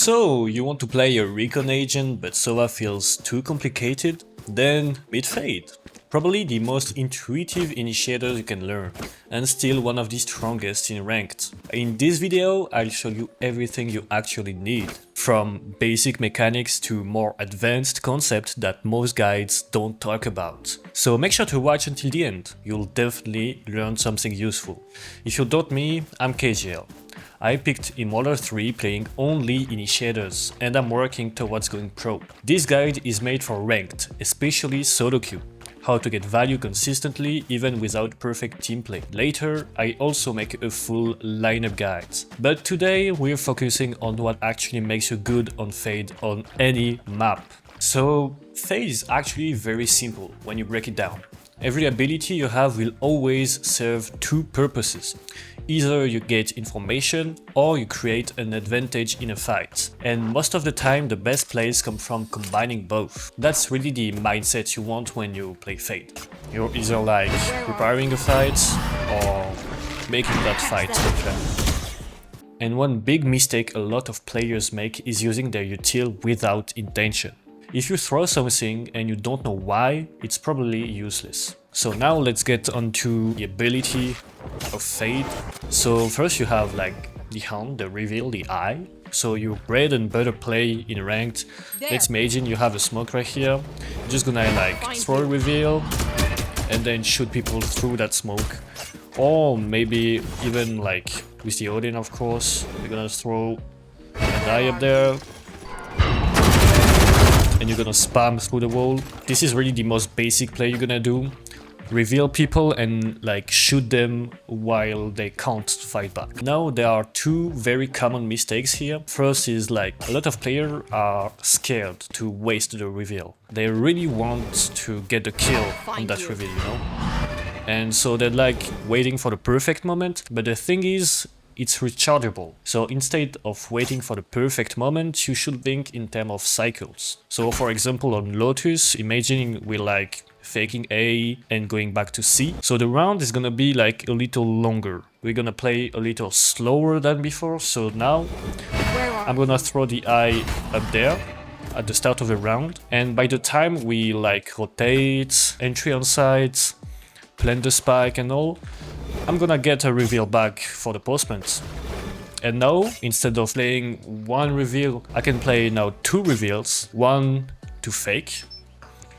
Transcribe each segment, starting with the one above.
So, you want to play a recon agent but Sova feels too complicated? Then meet Fade. Probably the most intuitive initiator you can learn, and still one of the strongest in ranked. In this video, I'll show you everything you actually need, from basic mechanics to more advanced concepts that most guides don't talk about. So make sure to watch until the end, you'll definitely learn something useful. If you doubt me, I'm KGL. I picked Immortal 3 playing only initiators, and I'm working towards going pro. This guide is made for ranked, especially solo queue. How to get value consistently even without perfect team play. Later, I also make a full lineup guide. But today we're focusing on what actually makes you good on Fade on any map. So Fade is actually very simple when you break it down. Every ability you have will always serve two purposes. Either you get information or you create an advantage in a fight. And most of the time the best plays come from combining both. That's really the mindset you want when you play Fade. You're either like preparing a fight or making that fight fair. And one big mistake a lot of players make is using their util without intention. If you throw something and you don't know why, it's probably useless. So now let's get onto the ability of Fade. So first you have like the hand, the reveal, the eye. So your bread and butter play in ranked. Let's imagine you have a smoke right here. You're just gonna like throw a reveal and then shoot people through that smoke. Or maybe even like with the Odin, of course. You're gonna throw an eye up there. And you're gonna spam through the wall. This is really the most basic play you're gonna do. Reveal people and like shoot them while they can't fight back. Now there are two very common mistakes here. First is like a lot of players are scared to waste the reveal. They really want to get the kill on that reveal, you know? And so they're like waiting for the perfect moment, but the thing is, it's rechargeable. So instead of waiting for the perfect moment, you should think in terms of cycles. So for example on Lotus, imagine we're like faking A and going back to C. So the round is gonna be like a little longer. We're gonna play a little slower than before. So now I'm gonna throw the eye up there at the start of the round. And by the time we like rotate, entry on sides, plant the spike and all, I'm gonna get a reveal back for the postments. And now, instead of playing one reveal, I can play now two reveals. One to fake,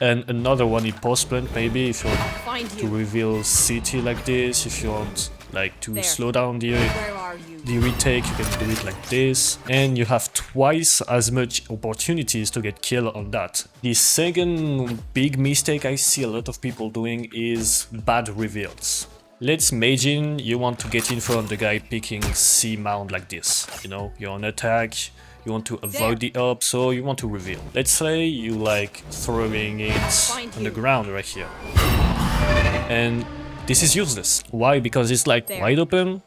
and another one in postplant, maybe if you want to reveal city like this, if you want like to slow down the retake, you can do it like this. And you have twice as much opportunities to get killed on that. The second big mistake I see a lot of people doing is bad reveals. Let's imagine you want to get in front of the guy picking C mount like this. You know, you're on attack, you want to avoid the up, so you want to reveal. Let's say you like throwing it on the ground right here. And this is useless. Why? Because it's like wide open,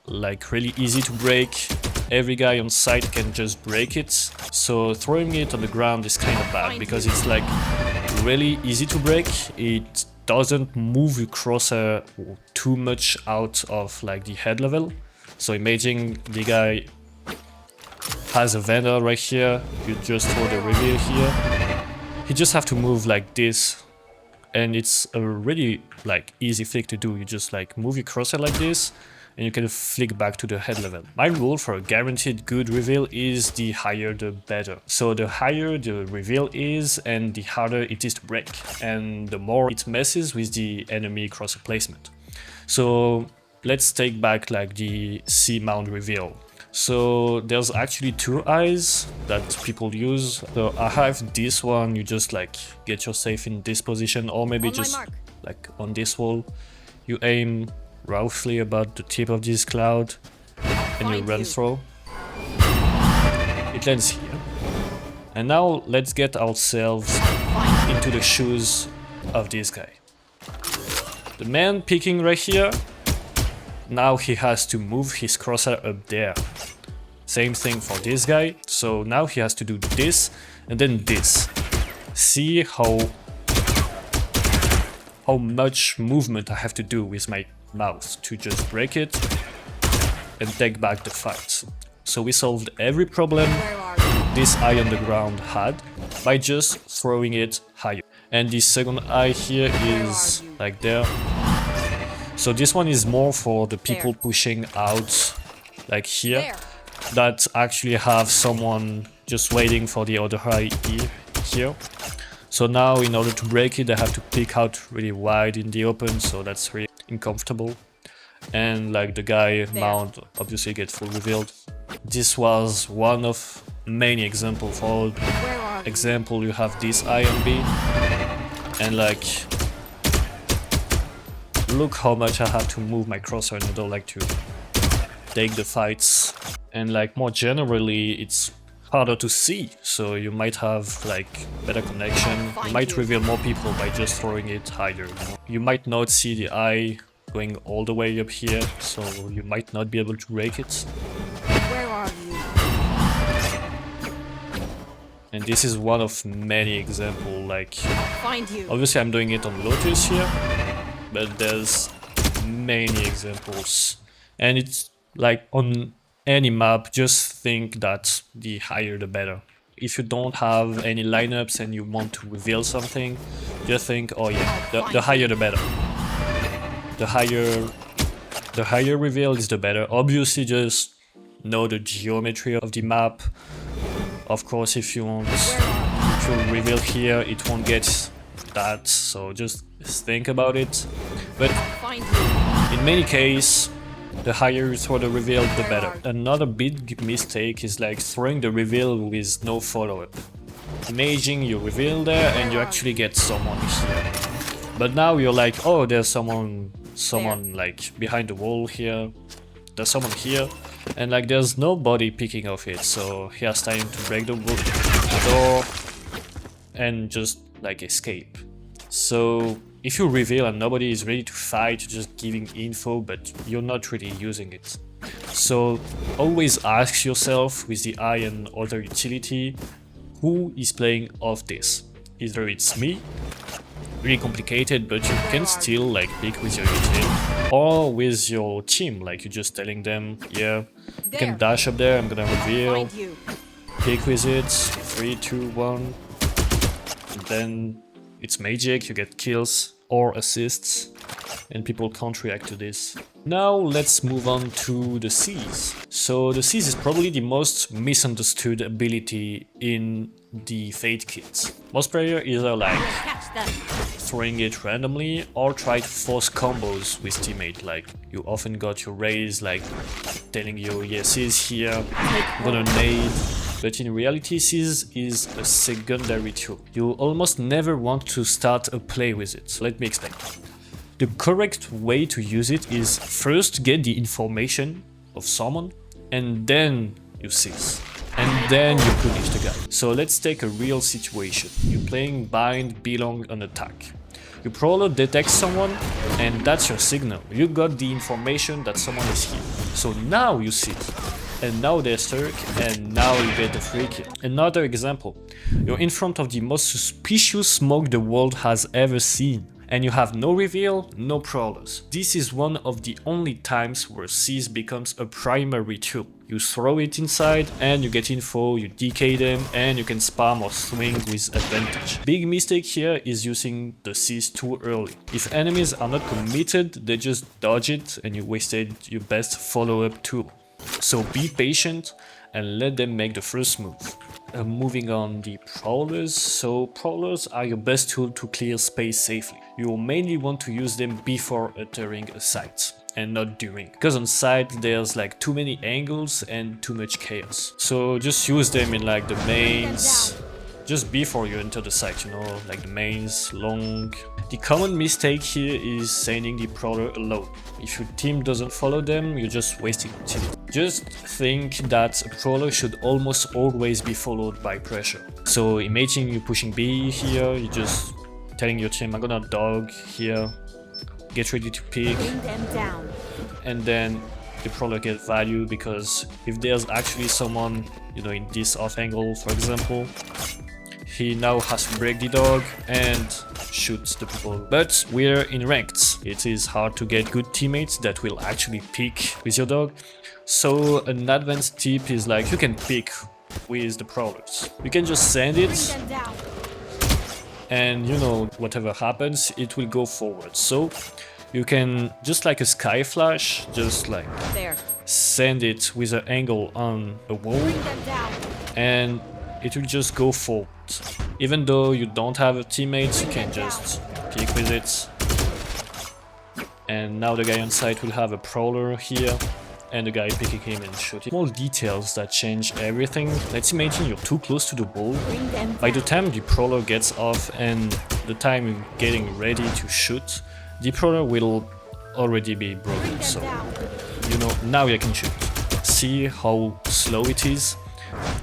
like really easy to break. Every guy on site can just break it. So throwing it on the ground is kind of bad because it's like really easy to break. It doesn't move your crosshair too much out of like the head level. So imagine the guy has a vendor right here, you just throw the reveal here. You just have to move like this, and it's a really like easy flick to do. You just like move your crosshair like this, and you can flick back to the head level. My rule for a guaranteed good reveal is the higher the better. So the higher the reveal is and the harder it is to break, and the more it messes with the enemy crosshair placement. So let's take back like the C mount reveal. So there's actually two eyes that people use. So I have this one, you just like get yourself in this position, or maybe just like on this wall. You aim roughly about the tip of this cloud and you run through. It lands here. And now let's get ourselves into the shoes of this guy. The man picking right here, now he has to move his crosshair up there. Same thing for this guy. So now he has to do this and then this. See how much movement I have to do with my mouse to just break it and take back the fight. So we solved every problem this eye on the ground had by just throwing it higher. And the second eye here is like there. So this one is more for the people pushing out like here that actually have someone just waiting for the other eye here. So now in order to break it, they have to peek out really wide in the open, so that's really uncomfortable. And like the guy mount obviously gets full revealed. This was one of many examples. For example, you have this eye on B, and like look how much I have to move my crosshair in order like to take the fights. And like more generally, it's harder to see, so you might have like better connection. You might reveal more people by just throwing it higher. You might not see the eye going all the way up here, so you might not be able to break it. Where are you? And this is one of many examples. Like Find you. obviously I'm doing it on Lotus here, but there's many examples, and it's like on any map, just think that the higher the better. If you don't have any lineups and you want to reveal something, just think, oh yeah, the higher the better. The higher reveal is the better. Obviously just know the geometry of the map. Of course, if you reveal here, it won't get that, so just think about it. But in many cases, the higher you throw the reveal, the better. Another big mistake is like throwing the reveal with no follow-up. Imagine you reveal there and you actually get someone here. But now you're like, oh, there's someone like behind the wall here. There's someone here. And like there's nobody picking off it, so he has time to break the door and just like escape. So if you reveal and nobody is ready to fight, you're just giving info, but you're not really using it. So always ask yourself with the eye and other utility, who is playing off this? Either it's me, really complicated, but you can still like pick with your utility, or with your team, like you're just telling them, yeah, you can dash up there, I'm gonna reveal, pick with it, 3, 2, 1, and then it's magic, you get kills or assists, and people can't react to this. Now let's move on to the Seize. So the Seize is probably the most misunderstood ability in the Fate kit. Most players either like throwing it randomly or try to force combos with teammate. Like you often got your raise like telling you, yeah, Seize here, I'm gonna nade. But in reality, Seize is a secondary tool. You almost never want to start a play with it. So let me explain. The correct way to use it is first get the information of someone and then you Seize. And then you punish the guy. So let's take a real situation. You're playing Bind, Belong, on attack. Your Prowler detects someone and that's your signal. You got the information that someone is here. So now you Seize. And now they're stuck, and now you get the free kill. Another example, you're in front of the most suspicious smoke the world has ever seen, and you have no reveal, no prowlers. This is one of the only times where Seize becomes a primary tool. You throw it inside, and you get info, you decay them, and you can spam or swing with advantage. Big mistake here is using the Seize too early. If enemies are not committed, they just dodge it, and you wasted your best follow-up tool. So be patient and let them make the first move. Moving on the Prowlers. So Prowlers are your best tool to clear space safely. You will mainly want to use them before entering a site and not during. Because on site there's like too many angles and too much chaos. So just use them in like the mains, just before you enter the site, you know, like the mains, long. The common mistake here is sending the Prowler alone. If your team doesn't follow them, you're just wasting utility. Just think that a Prowler should almost always be followed by pressure. So imagine you pushing B here, you're just telling your team, I'm gonna dog here, get ready to pick, and then the Prowler get value, because if there's actually someone, you know, in this off angle, for example, he now has to break the dog and shoot the people. But we're in ranked. It is hard to get good teammates that will actually pick with your dog. So an advanced tip is like you can pick with the prowlers. You can just send it, Bring them down. and you know, whatever happens, it will go forward. So you can, just like a sky flash, just like There. send it with an angle on a wall, Bring them down. and it will just go forward. Even though you don't have a teammate, you can just peek with it. And now the guy on site will have a prowler here, and the guy picking him and shooting. Small details that change everything. Let's imagine you're too close to the wall. Bring them By the down. time the prowler gets off and the time you're getting ready to shoot, the prowler will already be Bring broken. them So, down. you know, now you can shoot. See how slow it is?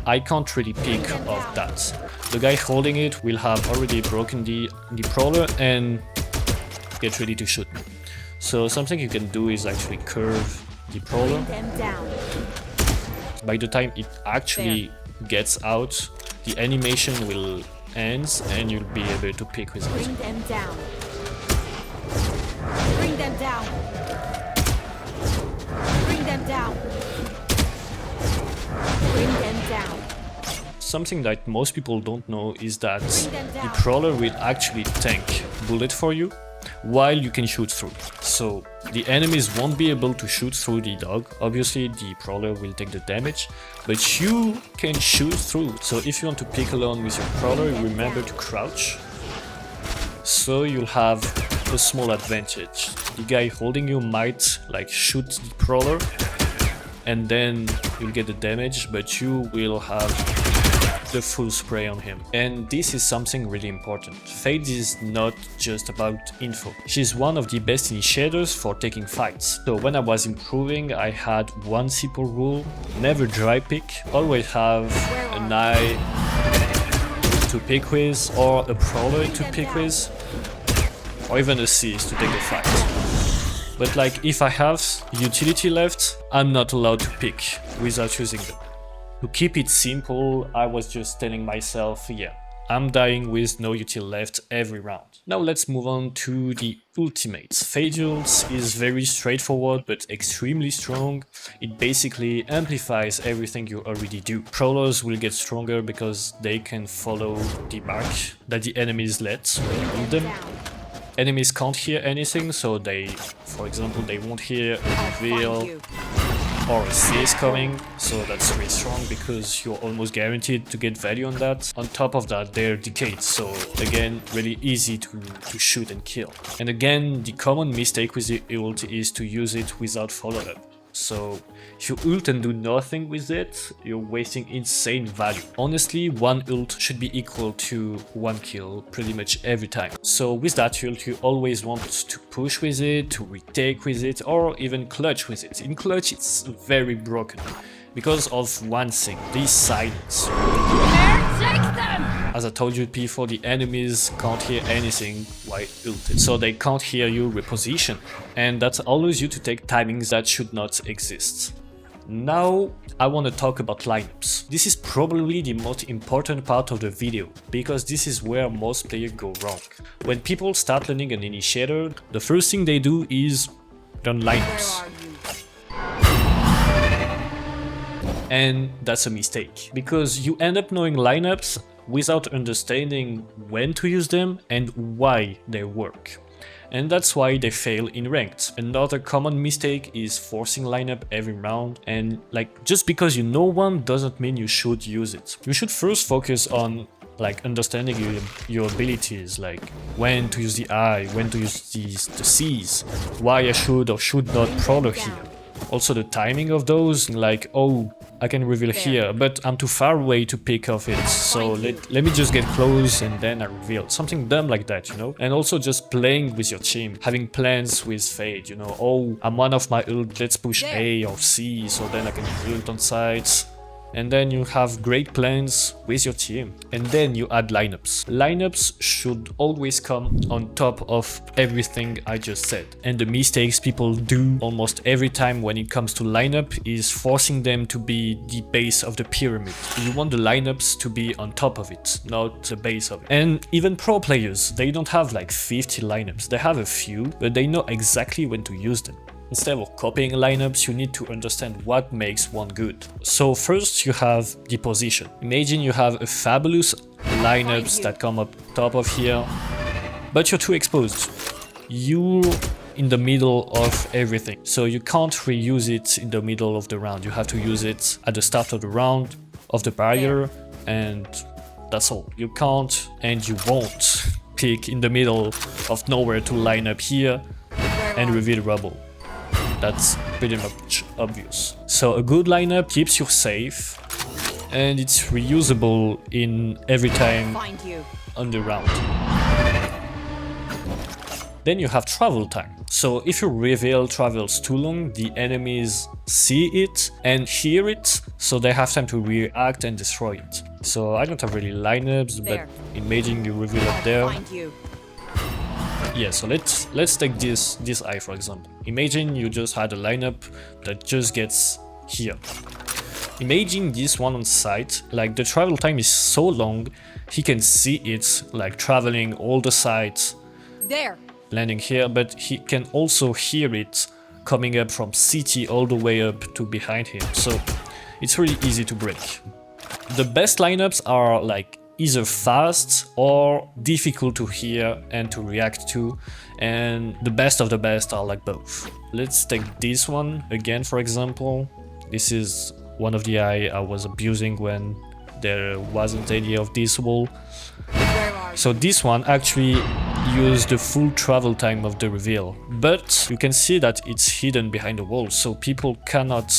I can't really pick of that. The guy holding it will have already broken the prowler and get ready to shoot me. So something you can do is actually curve the prowler. Bring them down. By the time it actually gets out, the animation will end and you'll be able to pick with it. Bring them down. Bring them down. Bring them down. Bring them down. Something that most people don't know is that them the down. prowler will actually tank bullet for you while you can shoot through. So the enemies won't be able to shoot through the dog. Obviously the prowler will take the damage, but you can shoot through. So if you want to pick alone with your prowler, remember to crouch. So you'll have a small advantage. The guy holding you might like shoot the prowler and then you'll get the damage, but you will have the full spray on him. And this is something really important. Fade is not just about info. She's one of the best initiators for taking fights. So when I was improving, I had one simple rule: never dry pick, always have an eye to pick with, or a prowler to pick with, or even a CS to take the fight. But like, if I have utility left, I'm not allowed to pick without using them. To keep it simple, I was just telling myself, yeah, I'm dying with no util left every round. Now let's move on to the ultimates. Fade ult is very straightforward but extremely strong. It basically amplifies everything you already do. Prowlers will get stronger because they can follow the mark that the enemies let on them. Enemies can't hear anything, so they, for example, they won't hear a reveal or a CS coming, so that's really strong because you're almost guaranteed to get value on that. On top of that, they're decayed, so again, really easy to shoot and kill. And again, the common mistake with the ult is to use it without follow-up. So if you ult and do nothing with it, you're wasting insane value. Honestly, one ult should be equal to one kill pretty much every time. So with that ult, you always want to push with it, to retake with it, or even clutch with it. In clutch, it's very broken because of one thing: the silence. As I told you before, the enemies can't hear anything while ulted, so they can't hear you reposition, and that allows you to take timings that should not exist. Now I want to talk about lineups. This is probably the most important part of the video, because this is where most players go wrong. When people start learning an initiator, the first thing they do is learn lineups. And that's a mistake, because you end up knowing lineups without understanding when to use them and why they work. And that's why they fail in ranked. Another common mistake is forcing lineup every round, and like, just because you know one doesn't mean you should use it. You should first focus on like understanding your abilities, like when to use the I, when to use the C's, why I should or should not prowler here. Also the timing of those, like, oh, I can reveal here, but I'm too far away to pick off it, so let me just get close and then I reveal. Something dumb like that, you know? And also just playing with your team, having plans with Fade, you know? Oh, I'm one of my ult, let's push A or C, so then I can ult on sides. And then you have great plans with your team. And then you add lineups. Lineups should always come on top of everything I just said. And the mistakes people do almost every time when it comes to lineup is forcing them to be the base of the pyramid. You want the lineups to be on top of it, not the base of it. And even pro players, they don't have like 50 lineups. They have a few, but they know exactly when to use them. Instead of copying lineups, you need to understand what makes one good. So first you have the position. Imagine you have a fabulous lineups that come up top of here, but you're too exposed. You're in the middle of everything, so you can't reuse it in the middle of the round. You have to use it at the start of the round, of the barrier, and that's all. You can't and you won't pick in the middle of nowhere to line up here and reveal rubble. That's pretty much obvious. So a good lineup keeps you safe and it's reusable in every time on the round. Then you have travel time. So if your reveal travels too long, the enemies see it and hear it, so they have time to react and destroy it. So I don't have really lineups, but imagine you reveal up there. Yeah, so let's take this eye for example. Imagine you just had a lineup that just gets here. Imagine this one on site, like the travel time is so long, he can see it like traveling all the sites. There. Landing here, but he can also hear it coming up from CT all the way up to behind him, so it's really easy to break. The best lineups are like either fast or difficult to hear and to react to, and the best of the best are like both. Let's take this one again for example. This is one of the eye I was abusing when there wasn't any of this wall. So this one actually used the full travel time of the reveal, but you can see that it's hidden behind the wall, so people cannot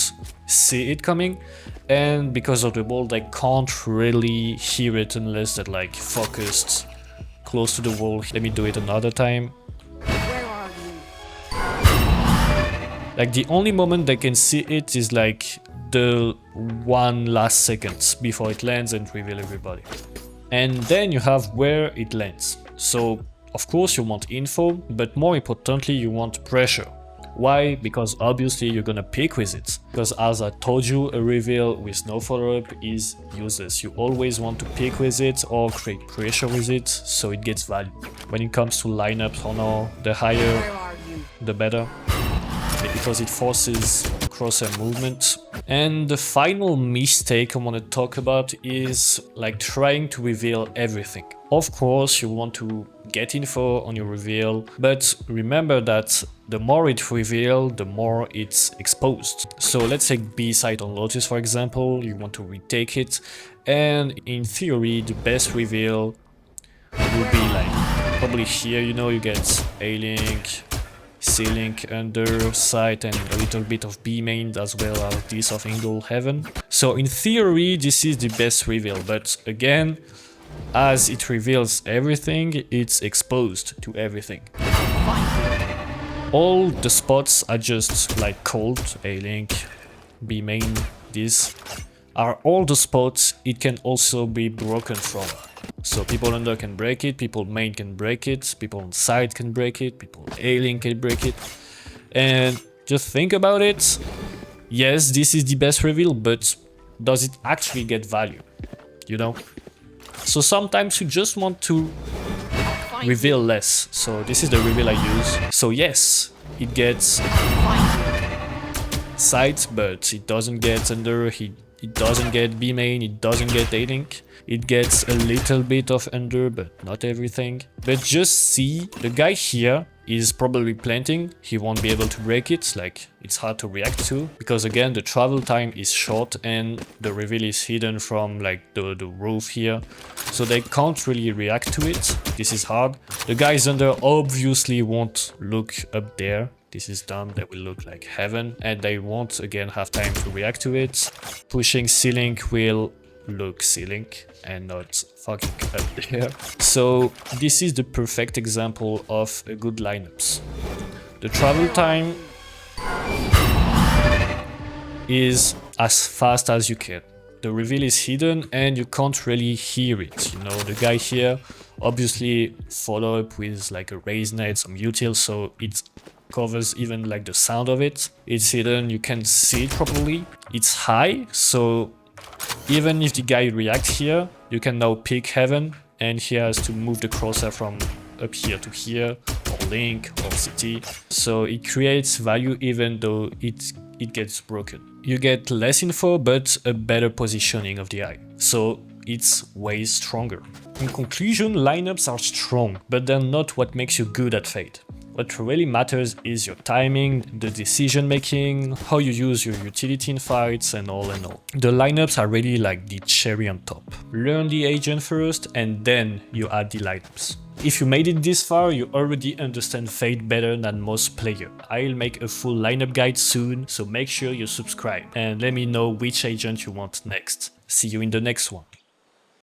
see it coming, and because of the wall they can't really hear it unless they're like focused close to the wall. Let me do it another time. Where are you? Like the only moment they can see it is like the one last second before it lands and reveal everybody. And then you have where it lands. So of course you want info, but more importantly you want pressure. Why? Because obviously you're gonna pick with it. Because as I told you, a reveal with no follow-up is useless. You always want to pick with it or create pressure with it so it gets value. When it comes to lineups or no, the higher the better, because it forces crosshair movement. And the final mistake I want to talk about is like trying to reveal everything. Of course you want to get info on your reveal, but remember that the more it reveals, the more it's exposed. So let's take B site on Lotus for example. You want to retake it, and in theory the best reveal would be like probably here, you know, you get A-Link, C-Link under site and a little bit of B main as well as this of Angle Heaven. So in theory this is the best reveal, but again, as it reveals everything, it's exposed to everything. All the spots are just like cold, A-Link, B main, this are all the spots it can also be broken from. So people under can break it, people main can break it, people on side can break it, people A-Link can break it. And just think about it. Yes, this is the best reveal, but does it actually get value? You know? So sometimes you just want to reveal less. So this is the reveal I use. So yes, it gets side, but it doesn't get under, it doesn't get B main, it doesn't get A-Link. It gets a little bit of under, but not everything. But just see, the guy here is probably planting, he won't be able to break it, like it's hard to react to, because again the travel time is short and the reveal is hidden from like the roof here, so they can't really react to it. This is hard. The guys under obviously won't look up there. This is dumb, they will look like heaven and they won't again have time to react to it. Pushing C-Link will look C-Link and not fucking up there. So this is the perfect example of a good lineups. The travel time is as fast as you can. The reveal is hidden and you can't really hear it. You know, the guy here obviously follow up with like a raise net, some util, so it covers even like the sound of it. It's hidden, you can see it properly. It's high, so even if the guy reacts here, you can now pick heaven and he has to move the crosshair from up here to here, or link or CT. So it creates value even though it gets broken. You get less info but a better positioning of the eye. So it's way stronger. In conclusion, lineups are strong, but they're not what makes you good at Fate. What really matters is your timing, the decision making, how you use your utility in fights, and all in all. The lineups are really like the cherry on top. Learn the agent first and then you add the lineups. If you made it this far, you already understand Fate better than most players. I'll make a full lineup guide soon, so make sure you subscribe and let me know which agent you want next. See you in the next one.